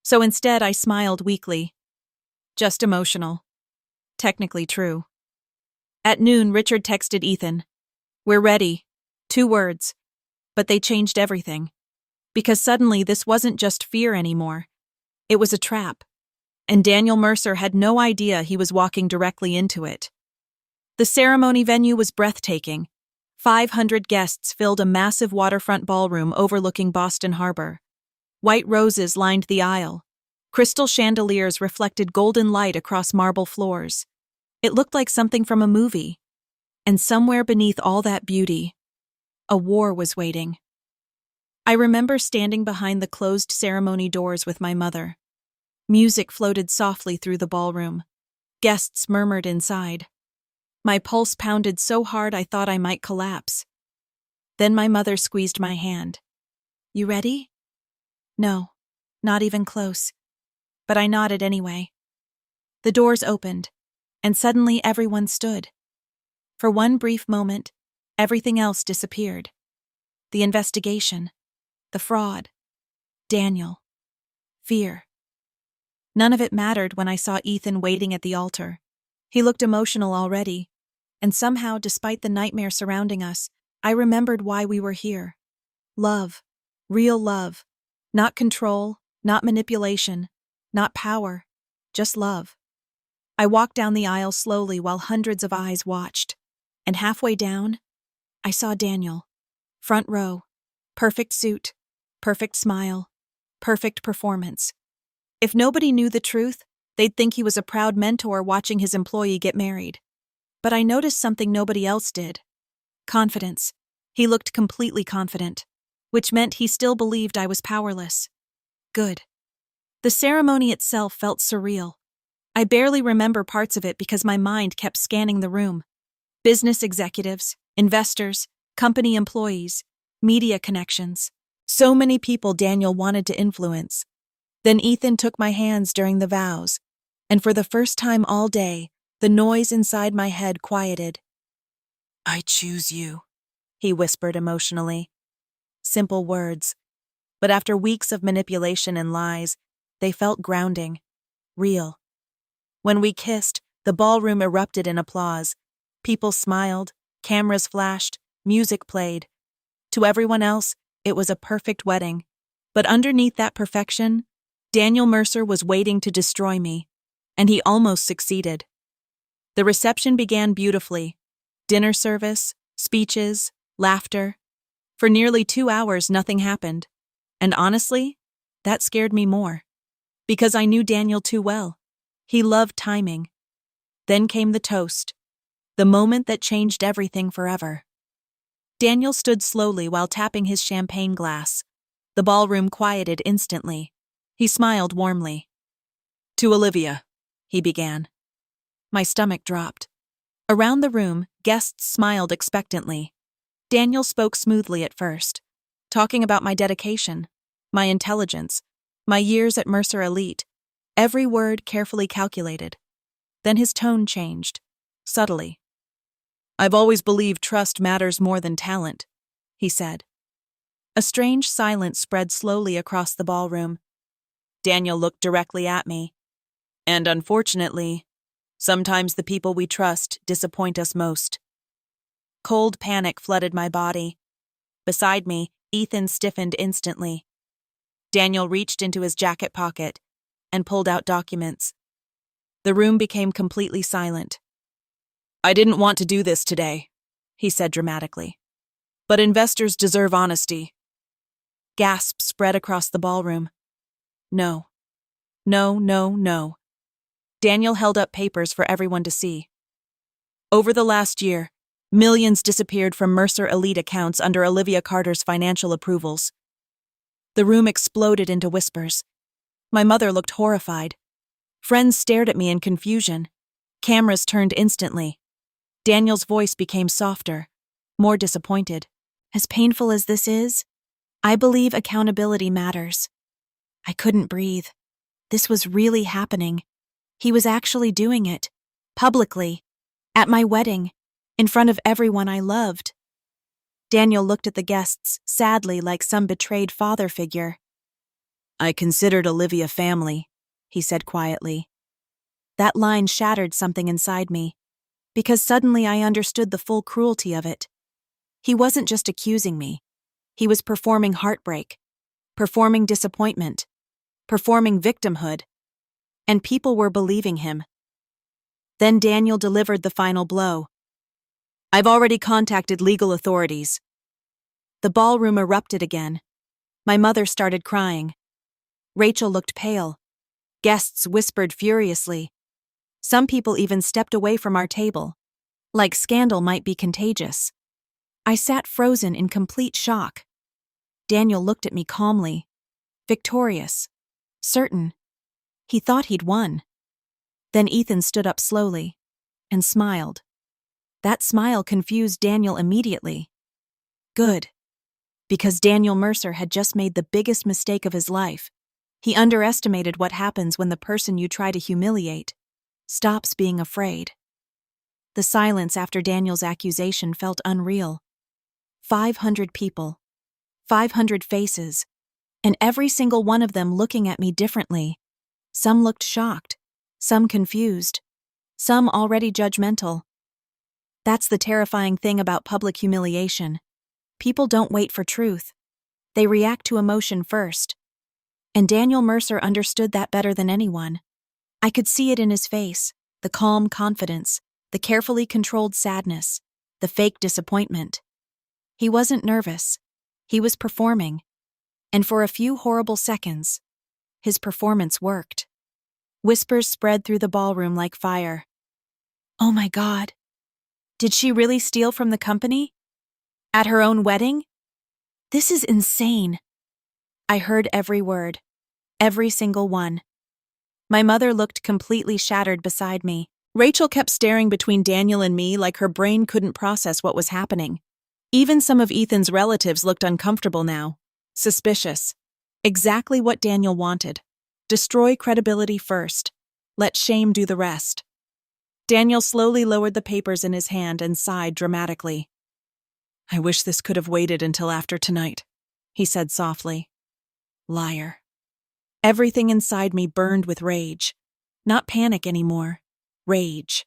A: So instead, I smiled weakly. Just emotional. Technically true. At noon, Richard texted Ethan. "We're ready." 2 words. But they changed everything. Because suddenly this wasn't just fear anymore. It was a trap. And Daniel Mercer had no idea he was walking directly into it. The ceremony venue was breathtaking. 500 guests filled a massive waterfront ballroom overlooking Boston Harbor. White roses lined the aisle. Crystal chandeliers reflected golden light across marble floors. It looked like something from a movie. And somewhere beneath all that beauty, a war was waiting. I remember standing behind the closed ceremony doors with my mother. Music floated softly through the ballroom. Guests murmured inside. My pulse pounded so hard I thought I might collapse. Then my mother squeezed my hand. "You ready?" No, not even close. But I nodded anyway. The doors opened, and suddenly everyone stood. For one brief moment, everything else disappeared. The investigation, the fraud, Daniel, fear. None of it mattered when I saw Ethan waiting at the altar. He looked emotional already, and somehow, despite the nightmare surrounding us, I remembered why we were here. Love, real love, not control, not manipulation, not power, just love. I walked down the aisle slowly while hundreds of eyes watched, and halfway down, I saw Daniel. Front row, perfect suit, perfect smile, perfect performance. If nobody knew the truth, they'd think he was a proud mentor watching his employee get married. But I noticed something nobody else did. Confidence. He looked completely confident, which meant he still believed I was powerless. Good. The ceremony itself felt surreal. I barely remember parts of it because my mind kept scanning the room. Business executives, investors, company employees, media connections. So many people Daniel wanted to influence. Then Ethan took my hands during the vows, and for the first time all day, the noise inside my head quieted. "I choose you," he whispered emotionally. Simple words, but after weeks of manipulation and lies, they felt grounding, real. When we kissed, the ballroom erupted in applause. People smiled, cameras flashed, music played. To everyone else, it was a perfect wedding. But underneath that perfection, Daniel Mercer was waiting to destroy me, and he almost succeeded. The reception began beautifully. Dinner service, speeches, laughter. For nearly 2 hours, nothing happened. And honestly, that scared me more. Because I knew Daniel too well. He loved timing. Then came the toast. The moment that changed everything forever. Daniel stood slowly while tapping his champagne glass. The ballroom quieted instantly. He smiled warmly. "To Olivia," he began. My stomach dropped. Around the room, guests smiled expectantly. Daniel spoke smoothly at first, talking about my dedication, my intelligence, my years at Mercer Elite, every word carefully calculated. Then his tone changed, subtly. "I've always believed trust matters more than talent," he said. A strange silence spread slowly across the ballroom. Daniel looked directly at me. "And unfortunately, sometimes the people we trust disappoint us most." Cold panic flooded my body. Beside me, Ethan stiffened instantly. Daniel reached into his jacket pocket and pulled out documents. The room became completely silent. "I didn't want to do this today," he said dramatically. "But investors deserve honesty." Gasps spread across the ballroom. No. No, no, no. Daniel held up papers for everyone to see. Over the last year, millions disappeared from Mercer Elite accounts under Olivia Carter's financial approvals. The room exploded into whispers. My mother looked horrified. Friends stared at me in confusion. Cameras turned instantly. Daniel's voice became softer, more disappointed. As painful as this is, I believe accountability matters. I couldn't breathe. This was really happening. He was actually doing it. Publicly. At my wedding. In front of everyone I loved. Daniel looked at the guests, sadly, like some betrayed father figure. I considered Olivia family, he said quietly. That line shattered something inside me, because suddenly I understood the full cruelty of it. He wasn't just accusing me. He was performing heartbreak, performing disappointment, performing victimhood, and people were believing him. Then Daniel delivered the final blow. I've already contacted legal authorities. The ballroom erupted again. My mother started crying. Rachel looked pale. Guests whispered furiously. Some people even stepped away from our table, like scandal might be contagious. I sat frozen in complete shock. Daniel looked at me calmly, victorious, certain. He thought he'd won. Then Ethan stood up slowly and smiled. That smile confused Daniel immediately. Good. Because Daniel Mercer had just made the biggest mistake of his life. He underestimated what happens when the person you try to humiliate stops being afraid. The silence after Daniel's accusation felt unreal. 500 people, 500 faces, and every single one of them looking at me differently. Some looked shocked, some confused, some already judgmental. That's the terrifying thing about public humiliation. People don't wait for truth. They react to emotion first. And Daniel Mercer understood that better than anyone. I could see it in his face, the calm confidence, the carefully controlled sadness, the fake disappointment. He wasn't nervous. He was performing. And for a few horrible seconds, his performance worked. Whispers spread through the ballroom like fire. Oh my God. Did she really steal from the company? At her own wedding? This is insane. I heard every word. Every single one. My mother looked completely shattered beside me. Rachel kept staring between Daniel and me like her brain couldn't process what was happening. Even some of Ethan's relatives looked uncomfortable now. Suspicious. Exactly what Daniel wanted. Destroy credibility first. Let shame do the rest. Daniel slowly lowered the papers in his hand and sighed dramatically. I wish this could have waited until after tonight, he said softly. Liar. Everything inside me burned with rage. Not panic anymore. Rage.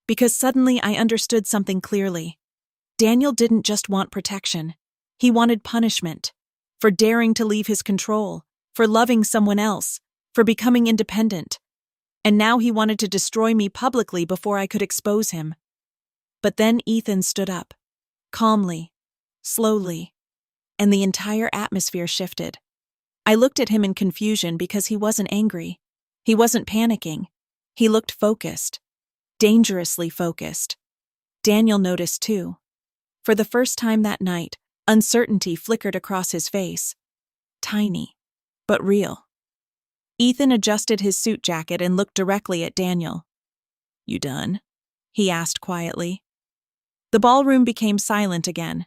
A: Because suddenly I understood something clearly. Daniel didn't just want protection. He wanted punishment. For daring to leave his control. For loving someone else. For becoming independent. And now he wanted to destroy me publicly before I could expose him. But then Ethan stood up. Calmly. Slowly. And the entire atmosphere shifted. I looked at him in confusion because he wasn't angry. He wasn't panicking. He looked focused. Dangerously focused. Daniel noticed too. For the first time that night, uncertainty flickered across his face. Tiny, but real. Ethan adjusted his suit jacket and looked directly at Daniel. You done? He asked quietly. The ballroom became silent again.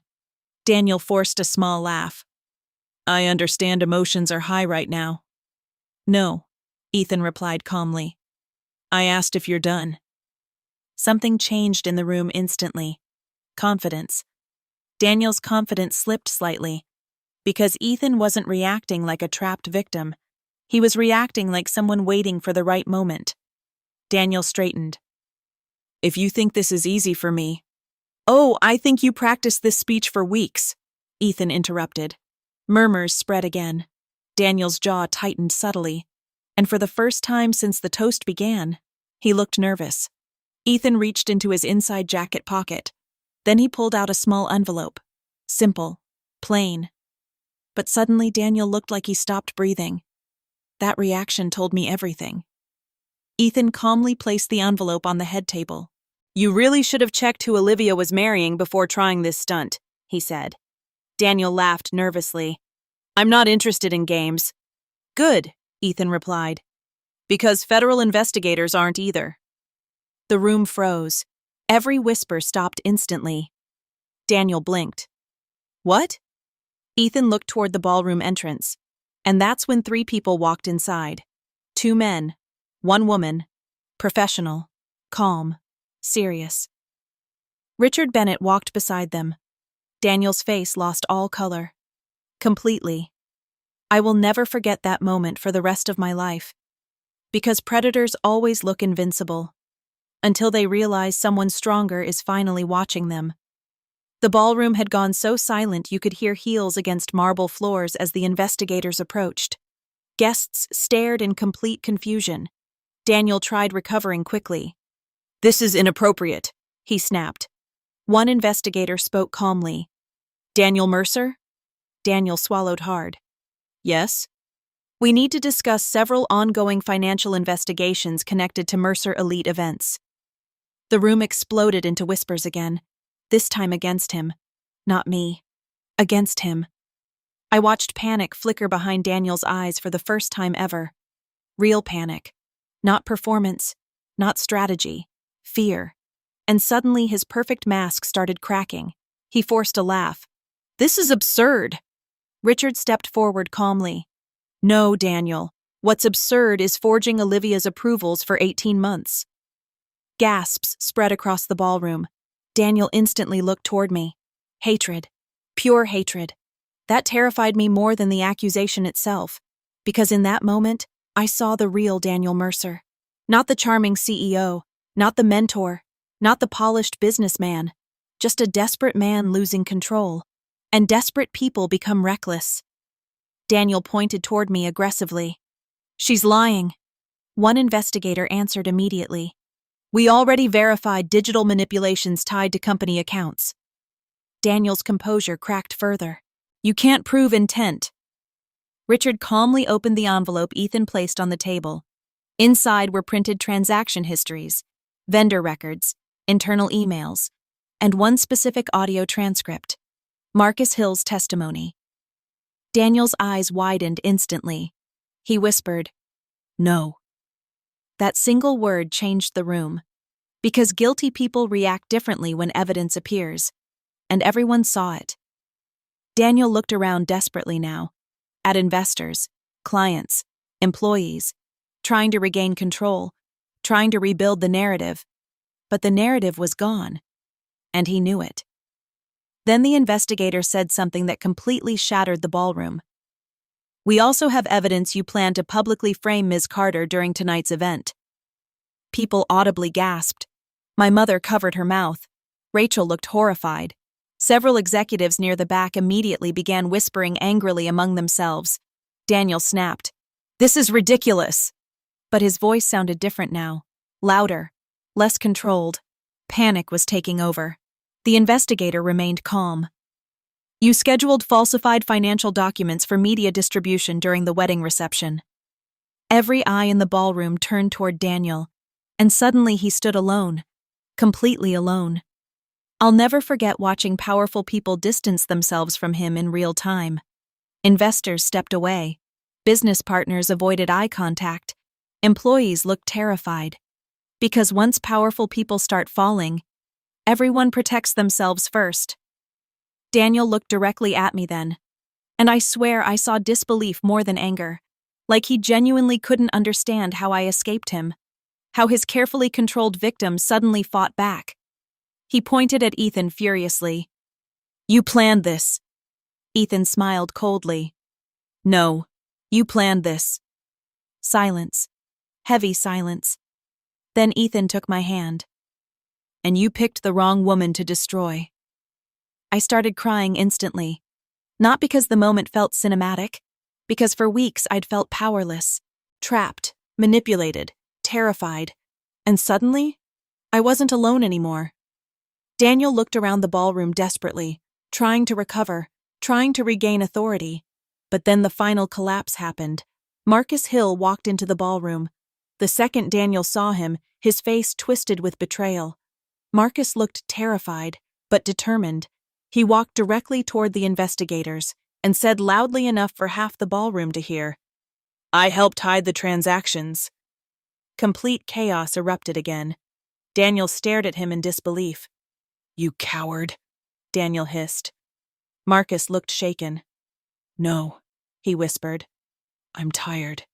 A: Daniel forced a small laugh. I understand emotions are high right now. No, Ethan replied calmly. I asked if you're done. Something changed in the room instantly. Confidence. Daniel's confidence slipped slightly. Because Ethan wasn't reacting like a trapped victim. He was reacting like someone waiting for the right moment. Daniel straightened. If you think this is easy for me. Oh, I think you practiced this speech for weeks, Ethan interrupted. Murmurs spread again. Daniel's jaw tightened subtly. And for the first time since the toast began, he looked nervous. Ethan reached into his inside jacket pocket. Then he pulled out a small envelope. Simple. Plain. But suddenly Daniel looked like he stopped breathing. That reaction told me everything. Ethan calmly placed the envelope on the head table. "You really should have checked who Olivia was marrying before trying this stunt," he said. Daniel laughed nervously. "I'm not interested in games." "Good," Ethan replied. "Because federal investigators aren't either." The room froze. Every whisper stopped instantly. Daniel blinked. "What?" Ethan looked toward the ballroom entrance, and that's when 3 people walked inside. 2 men, 1 woman, professional, calm, serious. Richard Bennett walked beside them. Daniel's face lost all color. Completely. I will never forget that moment for the rest of my life. Because predators always look invincible, until they realize someone stronger is finally watching them. The ballroom had gone so silent you could hear heels against marble floors as the investigators approached. Guests stared in complete confusion. Daniel tried recovering quickly. "This is inappropriate," he snapped. One investigator spoke calmly. "Daniel Mercer?" Daniel swallowed hard. "Yes?" "We need to discuss several ongoing financial investigations connected to Mercer Elite events." The room exploded into whispers again, this time against him. Not me. Against him. I watched panic flicker behind Daniel's eyes for the first time ever. Real panic. Not performance. Not strategy. Fear. And suddenly his perfect mask started cracking. He forced a laugh. "This is absurd." Richard stepped forward calmly. "No, Daniel. What's absurd is forging Olivia's approvals for 18 months. Gasps spread across the ballroom. Daniel instantly looked toward me. Hatred. Pure hatred. That terrified me more than the accusation itself, because in that moment, I saw the real Daniel Mercer. Not the charming CEO, not the mentor, not the polished businessman, just a desperate man losing control. And desperate people become reckless. Daniel pointed toward me aggressively. "She's lying." One investigator answered immediately. "We already verified digital manipulations tied to company accounts." Daniel's composure cracked further. "You can't prove intent." Richard calmly opened the envelope Ethan placed on the table. Inside were printed transaction histories, vendor records, internal emails, and one specific audio transcript. Marcus Hill's testimony. Daniel's eyes widened instantly. He whispered, "No." That single word changed the room. Because guilty people react differently when evidence appears, and everyone saw it. Daniel looked around desperately now, at investors, clients, employees, trying to regain control, trying to rebuild the narrative. But the narrative was gone, and he knew it. Then the investigator said something that completely shattered the ballroom. "We also have evidence you plan to publicly frame Ms. Carter during tonight's event." People audibly gasped. My mother covered her mouth. Rachel looked horrified. Several executives near the back immediately began whispering angrily among themselves. Daniel snapped, "This is ridiculous." But his voice sounded different now. Louder. Less controlled. Panic was taking over. The investigator remained calm. "You scheduled falsified financial documents for media distribution during the wedding reception." Every eye in the ballroom turned toward Daniel, and suddenly he stood alone. Completely alone. I'll never forget watching powerful people distance themselves from him in real time. Investors stepped away. Business partners avoided eye contact. Employees looked terrified. Because once powerful people start falling, everyone protects themselves first. Daniel looked directly at me then, and I swear I saw disbelief more than anger, like he genuinely couldn't understand how I escaped him, how his carefully controlled victim suddenly fought back. He pointed at Ethan furiously. "You planned this." Ethan smiled coldly. "No, you planned this." Silence. Heavy silence. Then Ethan took my hand. "And you picked the wrong woman to destroy." I started crying instantly. Not because the moment felt cinematic, because for weeks I'd felt powerless, trapped, manipulated, terrified. And suddenly, I wasn't alone anymore. Daniel looked around the ballroom desperately, trying to recover, trying to regain authority. But then the final collapse happened. Marcus Hill walked into the ballroom. The second Daniel saw him, his face twisted with betrayal. Marcus looked terrified, but determined. He walked directly toward the investigators and said loudly enough for half the ballroom to hear, "I helped hide the transactions." Complete chaos erupted again. Daniel stared at him in disbelief. "You coward," Daniel hissed. Marcus looked shaken. "No," he whispered. "I'm tired."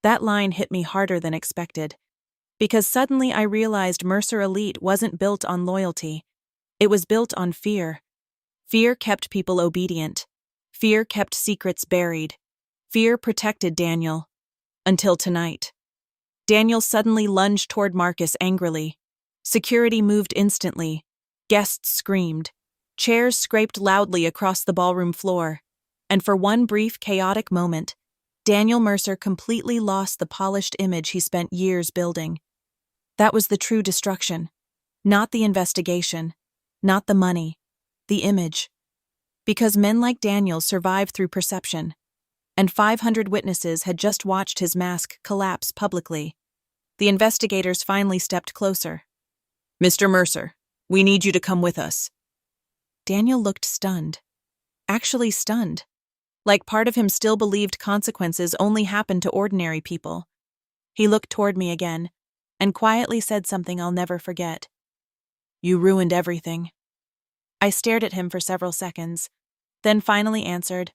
A: That line hit me harder than expected, because suddenly I realized Mercer Elite wasn't built on loyalty. It was built on fear. Fear kept people obedient. Fear kept secrets buried. Fear protected Daniel. Until tonight. Daniel suddenly lunged toward Marcus angrily. Security moved instantly. Guests screamed. Chairs scraped loudly across the ballroom floor. And for one brief, chaotic moment, Daniel Mercer completely lost the polished image he spent years building. That was the true destruction. Not the investigation. Not the money. The image. Because men like Daniel survive through perception. And 500 witnesses had just watched his mask collapse publicly. The investigators finally stepped closer. "Mr. Mercer, we need you to come with us." Daniel looked stunned. Actually stunned. Like part of him still believed consequences only happened to ordinary people. He looked toward me again, and quietly said something I'll never forget. "You ruined everything." I stared at him for several seconds, then finally answered,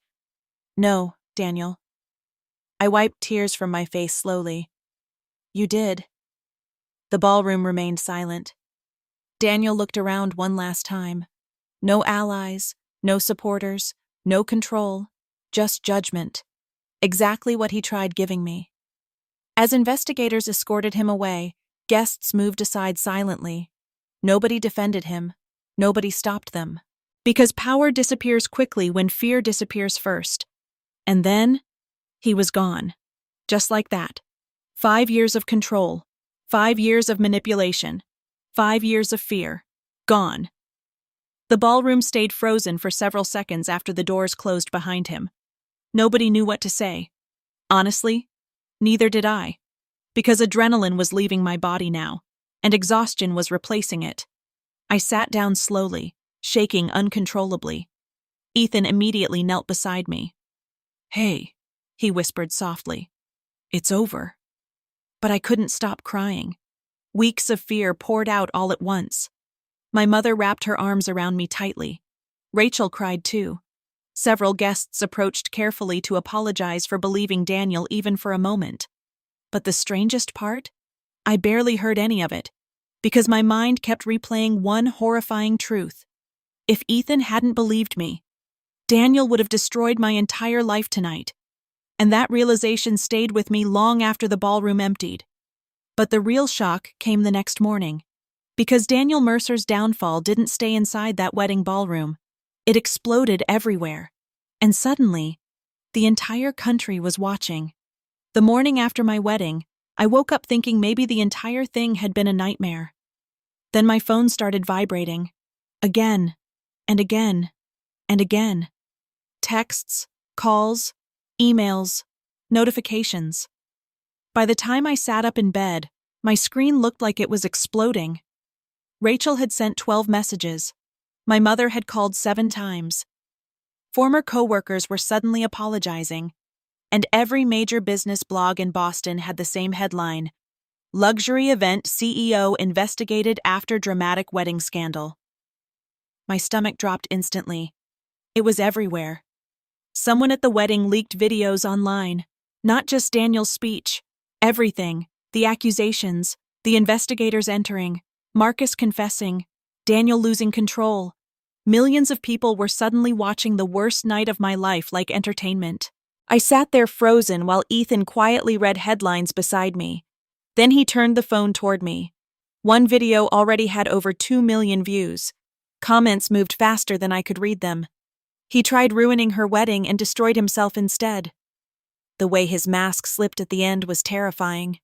A: "No, Daniel." I wiped tears from my face slowly. "You did." The ballroom remained silent. Daniel looked around one last time. No allies, no supporters, no control, just judgment. Exactly what he tried giving me. As investigators escorted him away, guests moved aside silently. Nobody defended him. Nobody stopped them. Because power disappears quickly when fear disappears first. And then, he was gone. Just like that. 5 years of control. 5 years of manipulation. 5 years of fear. Gone. The ballroom stayed frozen for several seconds after the doors closed behind him. Nobody knew what to say. Honestly, neither did I. Because adrenaline was leaving my body now, and exhaustion was replacing it. I sat down slowly, shaking uncontrollably. Ethan immediately knelt beside me. "Hey," he whispered softly. "It's over." But I couldn't stop crying. Weeks of fear poured out all at once. My mother wrapped her arms around me tightly. Rachel cried too. Several guests approached carefully to apologize for believing Daniel even for a moment. But the strangest part? I barely heard any of it, because my mind kept replaying one horrifying truth. If Ethan hadn't believed me, Daniel would have destroyed my entire life tonight. And that realization stayed with me long after the ballroom emptied. But the real shock came the next morning. Because Daniel Mercer's downfall didn't stay inside that wedding ballroom. It exploded everywhere. And suddenly, the entire country was watching. The morning after my wedding, I woke up thinking maybe the entire thing had been a nightmare. Then my phone started vibrating. Again, and again, and again. Texts, calls, emails, notifications. By the time I sat up in bed, my screen looked like it was exploding. Rachel had sent 12 messages. My mother had called 7 times. Former coworkers were suddenly apologizing. And every major business blog in Boston had the same headline: "Luxury event CEO investigated after dramatic wedding scandal." My stomach dropped instantly. It was everywhere. Someone at the wedding leaked videos online. Not just Daniel's speech. Everything. The accusations. The investigators entering. Marcus confessing. Daniel losing control. Millions of people were suddenly watching the worst night of my life like entertainment. I sat there frozen while Ethan quietly read headlines beside me. Then he turned the phone toward me. One video already had over 2 million views. Comments moved faster than I could read them. He tried ruining her wedding and destroyed himself instead. The way his mask slipped at the end was terrifying.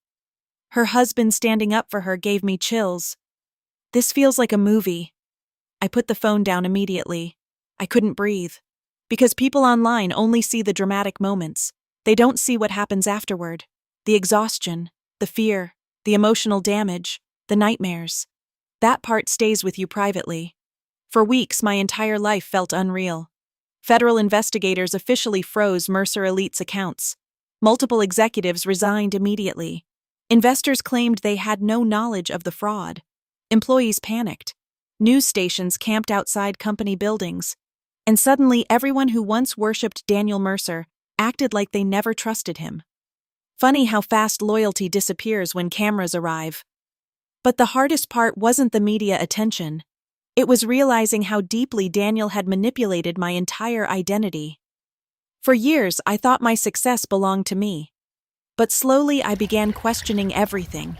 A: Her husband standing up for her gave me chills. This feels like a movie. I put the phone down immediately. I couldn't breathe. Because people online only see the dramatic moments. They don't see what happens afterward. The exhaustion, The fear, the emotional damage, the nightmares. That part stays with you privately. For weeks, my entire life felt unreal. Federal investigators officially froze Mercer Elite's accounts. Multiple executives resigned immediately. Investors claimed they had no knowledge of the fraud. Employees panicked. News stations camped outside company buildings. And suddenly, everyone who once worshipped Daniel Mercer acted like they never trusted him. Funny how fast loyalty disappears when cameras arrive. But the hardest part wasn't the media attention. It was realizing how deeply Daniel had manipulated my entire identity. For years, I thought my success belonged to me. But slowly, I began questioning everything.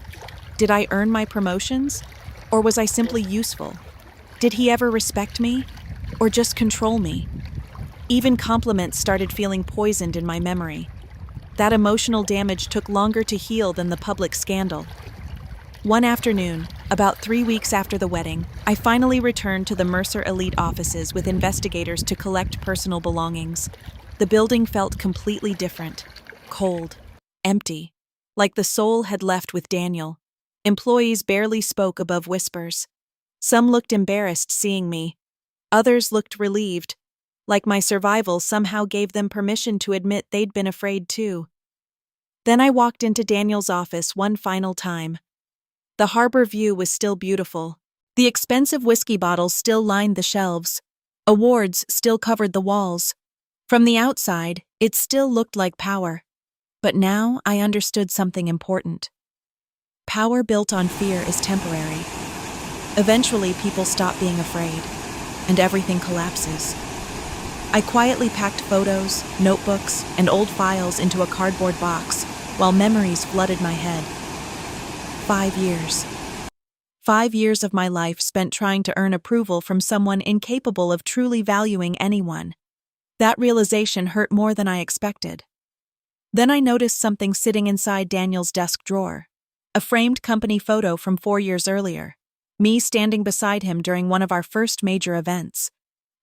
A: Did I earn my promotions? Or was I simply useful? Did he ever respect me? Or just control me? Even compliments started feeling poisoned in my memory. That emotional damage took longer to heal than the public scandal. One afternoon, about 3 weeks after the wedding, I finally returned to the Mercer Elite offices with investigators to collect personal belongings. The building felt completely different. Cold. Empty. Like the soul had left with Daniel. Employees barely spoke above whispers. Some looked embarrassed seeing me. Others looked relieved. Like my survival somehow gave them permission to admit they'd been afraid too. Then I walked into Daniel's office one final time. The harbor view was still beautiful. The expensive whiskey bottles still lined the shelves. Awards still covered the walls. From the outside, it still looked like power. But now I understood something important. Power built on fear is temporary. Eventually, people stop being afraid, and everything collapses. I quietly packed photos, notebooks, and old files into a cardboard box while memories flooded my head. 5 years. 5 years of my life spent trying to earn approval from someone incapable of truly valuing anyone. That realization hurt more than I expected. Then I noticed something sitting inside Daniel's desk drawer. A framed company photo from 4 years earlier. Me standing beside him during one of our first major events.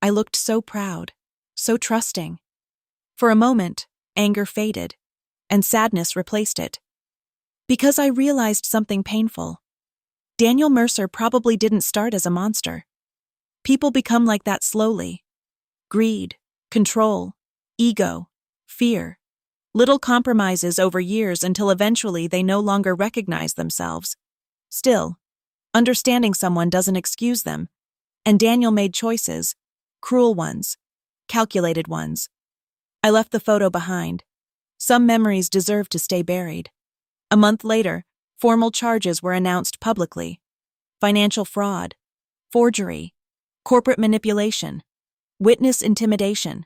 A: I looked so proud, so trusting. For a moment, anger faded, and sadness replaced it. Because I realized something painful. Daniel Mercer probably didn't start as a monster. People become like that slowly. Greed, control, ego, fear. Little compromises over years until eventually they no longer recognize themselves. Still, understanding someone doesn't excuse them, and Daniel made choices, cruel ones, calculated ones. I left the photo behind. Some memories deserve to stay buried. A month later, formal charges were announced publicly. Financial fraud, forgery, corporate manipulation, witness intimidation.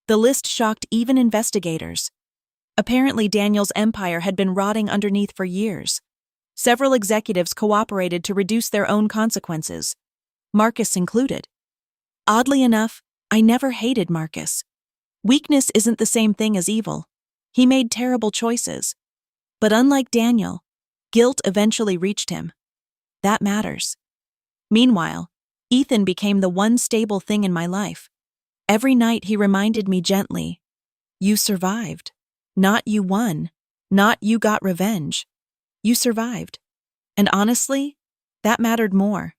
A: The list shocked even investigators. Apparently, Daniel's empire had been rotting underneath for years. Several executives cooperated to reduce their own consequences, Marcus included. Oddly enough, I never hated Marcus. Weakness isn't the same thing as evil. He made terrible choices. But unlike Daniel, guilt eventually reached him. That matters. Meanwhile, Ethan became the one stable thing in my life. Every night he reminded me gently, "You survived. Not you won. Not you got revenge. You survived." And honestly, that mattered more.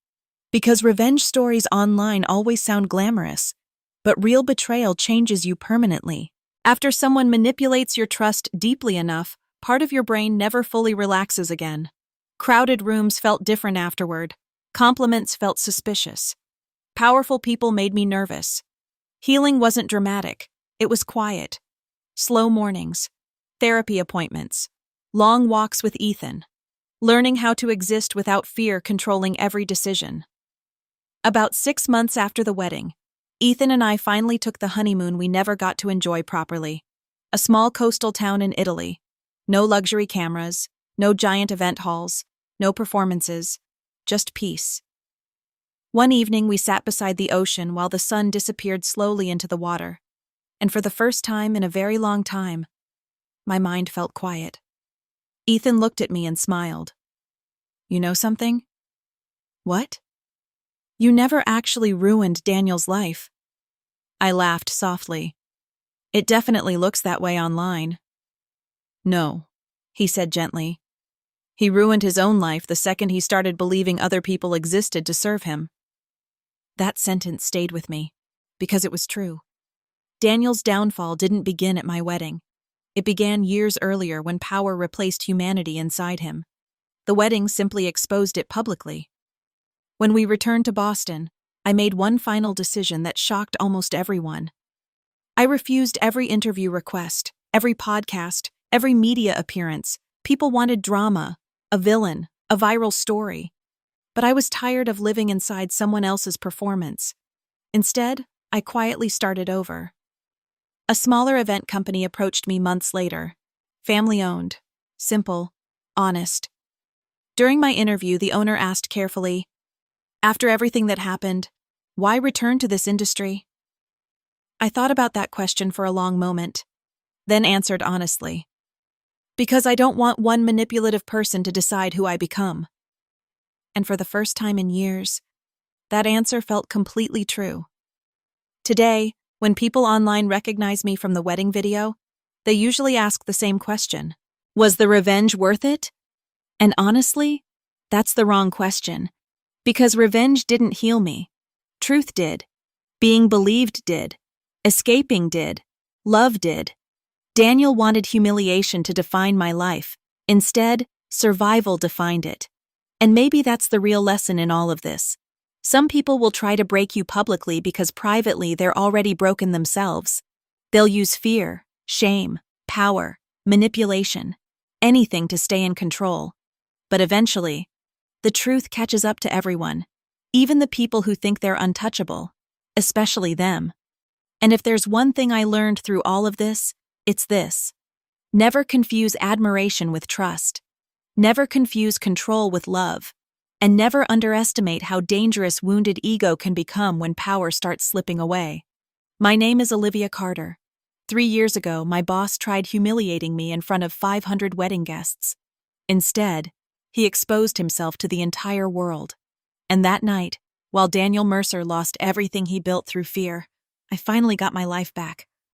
A: Because revenge stories online always sound glamorous, but real betrayal changes you permanently. After someone manipulates your trust deeply enough, part of your brain never fully relaxes again. Crowded rooms felt different afterward. Compliments felt suspicious. Powerful people made me nervous. Healing wasn't dramatic. It was quiet. Slow mornings. Therapy appointments. Long walks with Ethan. Learning how to exist without fear controlling every decision. About 6 months after the wedding, Ethan and I finally took the honeymoon we never got to enjoy properly. A small coastal town in Italy. No luxury cameras, no giant event halls, no performances, just peace. One evening we sat beside the ocean while the sun disappeared slowly into the water. And for the first time in a very long time, my mind felt quiet. Ethan looked at me and smiled. "You know something?" "What?" "You never actually ruined Daniel's life." I laughed softly. "It definitely looks that way online." "No," he said gently. He ruined his own life the second he started believing other people existed to serve him. That sentence stayed with me, because it was true. Daniel's downfall didn't begin at my wedding. It began years earlier when power replaced humanity inside him. The wedding simply exposed it publicly. When we returned to Boston, I made one final decision that shocked almost everyone. I refused every interview request, every podcast, every media appearance. People wanted drama, a villain, a viral story. But I was tired of living inside someone else's performance. Instead, I quietly started over. A smaller event company approached me months later. Family-owned, simple, honest. During my interview, the owner asked carefully, "After everything that happened, why return to this industry?" I thought about that question for a long moment, then answered honestly, "Because I don't want one manipulative person to decide who I become." And for the first time in years, that answer felt completely true. Today, when people online recognize me from the wedding video, they usually ask the same question: was the revenge worth it? And honestly, that's the wrong question. Because revenge didn't heal me. Truth did. Being believed did. Escaping did. Love did. Daniel wanted humiliation to define my life. Instead, survival defined it. And maybe that's the real lesson in all of this. Some people will try to break you publicly because privately they're already broken themselves. They'll use fear, shame, power, manipulation, anything to stay in control. But eventually, the truth catches up to everyone, even the people who think they're untouchable, especially them. And if there's one thing I learned through all of this, it's this: never confuse admiration with trust. Never confuse control with love. And never underestimate how dangerous wounded ego can become when power starts slipping away. My name is Olivia Carter. 3 years ago, my boss tried humiliating me in front of 500 wedding guests. Instead, he exposed himself to the entire world. And that night, while Daniel Mercer lost everything he built through fear, I finally got my life back.